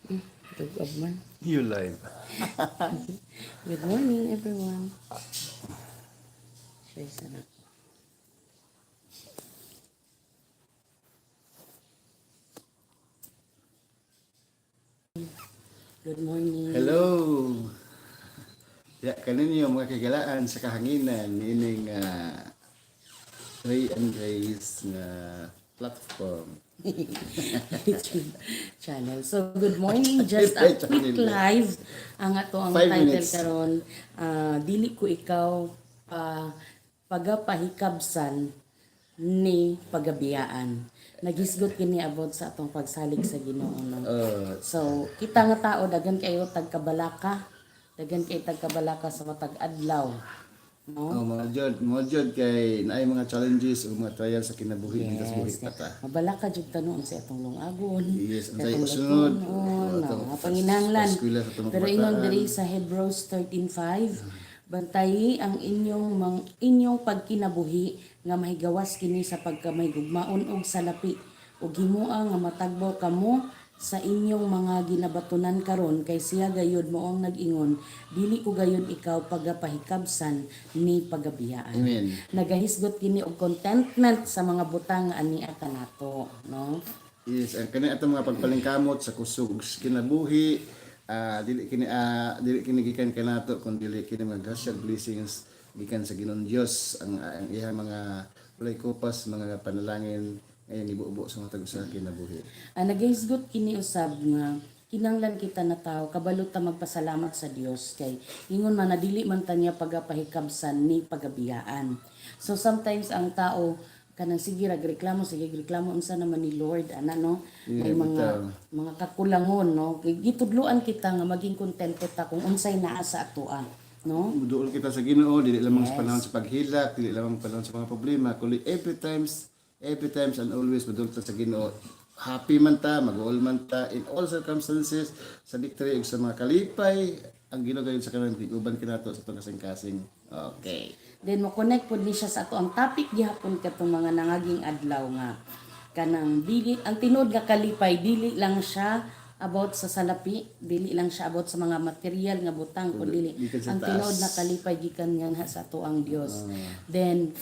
Tugab man. You live. Good morning, everyone. Share sana. Good morning. Hello. Ya, kaninyo mga kagalaan sa kahanginan ining Ray and Grace nga platform. YouTube channel. So, good morning. Just a quick live. Ang ato ang 5 title minutes. karon, dili ko ikaw pagapahikabsan ni pagabiyaan. Nagisgot kini about sa atong pagsalig sa Ginoo. No? So, kita nga tao daghan kayo tagkabalaka, daghan kayo tagkabalaka sa matag adlaw. No? Mga jud kay naay mga challenges o mga trials sa kinabuhi nito sa buhi pata. Mabalaka jud tanon sa atong lungagon. Yes, sa unsay atong kasunod, lutuon, atong mga panginahanglan. eskwela sa atong Pero kabataan. ingon diri sa Hebrews 13:5, bantayi ang inyong pagkinabuhi nga mahigawas kini sa pagkamahigugmaon og salapi ug himua nga matagbaw kamo sa inyong mga ginabatunan karon kay siya gayud moong nag-ingon dili ko gayud ikaw pagapahikabsan ni pagabiyaan. Amen. Nagahisgot kini og contentment sa mga butang nga ania kanato, no? Yes, ang kani atong mga pagpalingkamot sa kusog sa kinabuhi, dili kini gikan kanato kun dili kini mga gracial blessings gikan sa Ginoong Dios ang iyang mga walay kupas mga panalangin ngayon ibuubo sa mga tag-usa kinabuhi. Nagahisgot kini usab nga kinanglan kita na tao kabalo ta magpasalamat sa Dios kay ingon man na dili man ta niya pagapahikabsan ni pagabiyaan. So sometimes ang tao kanang sige reklamo unsa naman ni Lord ana no may mga kakulangon no kay gitudloan kita nga maging kontento ta kung unsay naa sa atoa no. Muduol kita sa Ginoo dili lamang sa panahon sa paghilak, dili lamang panahon sa mga problema, kundi every times and always muduol ta sa Ginoo. Happy man ta, mag-all man ta in all circumstances, sa victory ug sa mga kalipay, ang Ginoo gayon sa kanang tiguban kinato sa itong kasing-kasing. Okay. Then mo connect pud ni siya sa ato ang topic gihapon katong mga nangaging adlaw nga kanang dili ang tinud nga kalipay dili lang siya about sa salapi, dili lang siya about sa mga material nga butang kundi Gikan sa ang taas. tinud na kalipay gikan nga sa ato ang Dios. Then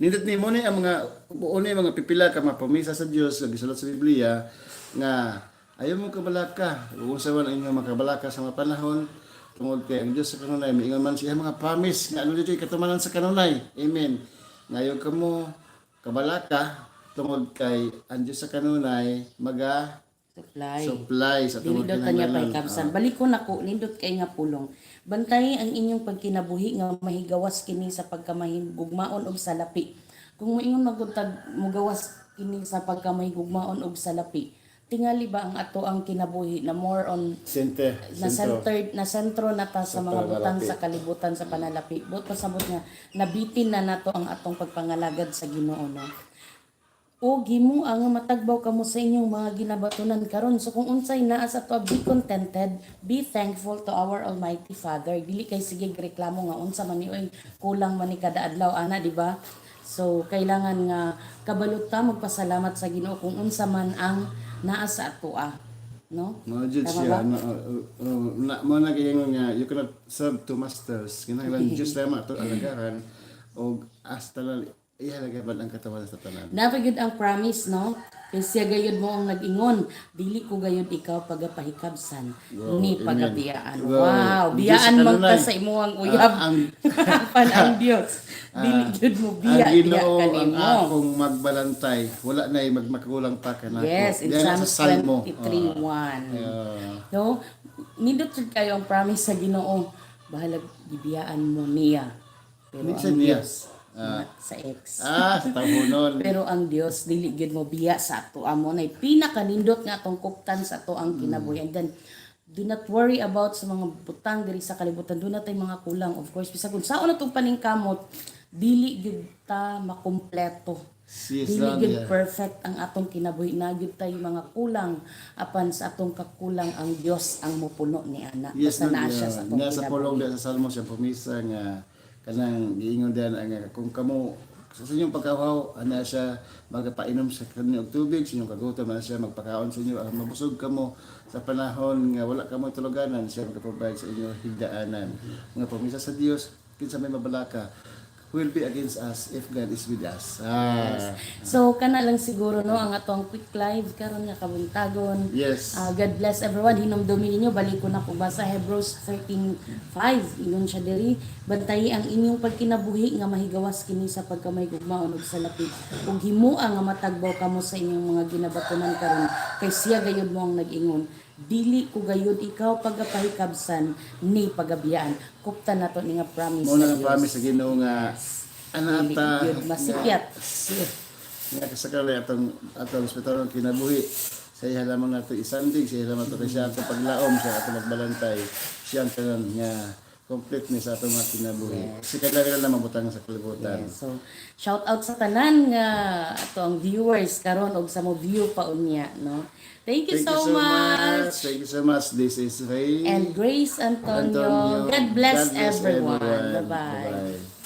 Nindot ni mo ni ang mga buon mga pipila ka mapamisa sa Dios nga gisulat sa Biblia nga ayaw mo kabalaka. Unsa man ang inyong makabalaka sa mga panahon tungod kay ang Dios sa kanunay miingon man siya mga promise nga ano dito'y katumanan sa kanunay. Amen. Ngayon kamo kabalaka tungod kay ang Dios sa kanunay supply sa dili tungod daw tanya kinahanglan. paikabsan. Balikon nako nindot kay nga pulong. Bantayi ang inyong pagkinabuhi nga mahigawas kini sa pagkamahigugmaon og salapi. Kung moingon maguntag mugawas kini sa pagkamahigugmaon og salapi, tingali ba ang ato ang kinabuhi na more on Sentro. na sentro na ta sa mga butang panalapi. sa kalibutan sa panalapi. But pasabot nga nabitin na nato ang atong pagpangalagad sa Ginoo no. O gimo ang matagbaw kamo sa inyong mga ginabatunan karon. So kung unsay naa sa to, be contented, be thankful to our Almighty Father. Dili kay sige reklamo nga unsa man ni oy kulang man ni kada adlaw ana di ba? So kailangan nga kabalot ta magpasalamat sa Ginoo kung unsa man ang naa sa atoa, no? Mga jud Tama siya, ba? mo na kayo nga, you cannot serve two masters. Kinahanglan Diyos lamang ito alagaran o hasta lang ihalagaban ang katawan sa tanan. Napagid ang promise, no? Kay siya gayud mo ang nag-ingon, dili ko gayud ikaw pagapahikabsan ni amen. pagabiyaan. Wow. Wow, Diyos biyaan sa man ta kanunay. sa imuhang uyab. Pan ang Dios. Dili jud mo biya Ang Ginoo ang kanimo. akong magbalantay, wala na magmakulang pa kanako. Yes, in Diyan sa Psalms Salmo. 23:1. No? Nindot jud kayo ang promise sa Ginoo. Bahalag gibiyaan mo niya. Pero Minsan ang niya. Dios sa X. Sa tahunon. Pero ang Dios dili gyud mo biya sa ato amo nay pinakanindot nga atong kuptan sa ato ang kinabuhi. And then do not worry about sa mga butang diri sa kalibutan. Do na tay mga kulang of course bisag kun saon atong paningkamot dili gyud ta makumpleto. Yes, Dili lang gyud yan. perfect ang atong kinabuhi na gyud tay mga kulang apan sa atong kakulang ang Dios ang mopuno ni ana. Yes, Basta naa Lord, siya sa atong Nasa pulong kinabuhi. sa Salmo siya pumisa nga kanang giingon diyan ang kung kamo sa inyong pagkahaw, ana siya magpainom sa kanyo og tubig, sa inyong kagutom, ana siya magpakaon sa inyo, mabusog kamo sa panahon nga wala kamo tuluganan, siya magprovide sa inyo higdaanan. Mga promesa sa Dios, kinsa may mabalaka, who will be against us if God is with us. So kana lang siguro no ang atong quick live karon nga kabuntagon. Yes. God bless everyone. Hinumdumi ninyo balik ko na ko basa Hebrews 13:5 ingon siya diri, bantayi ang inyong pagkinabuhi nga mahigawas kini sa pagkamahigugmaon ug sa lapid. Ug himuang nga matagbaw kamo sa inyong mga ginabatunan karon kay siya gayud mo ang nag-ingon. Dili ko gayud ikaw pagapahikabsan ni pagabiyaan. Kupta nato ni nga promise. Mo na sa Dios. promise sa Ginoo nga Dili anata gyud masipyat. nga kasakali atong hospital ng kinabuhi. Sa iya lamang nato isandig, sa iya lamang nato siya ato paglaom, sa ato magbalantay, siya ang tanan nga completeness sa atong mga kinabuhi. Si kailangan na mabutang sa kalibutan. Yes. So, shout out sa tanan nga ato ang viewers karon og sa mo view pa unya, no. Thank you, so much. Thank you so much. This is Ray And Grace Antonio. God bless everyone. Bye-bye. Bye-bye.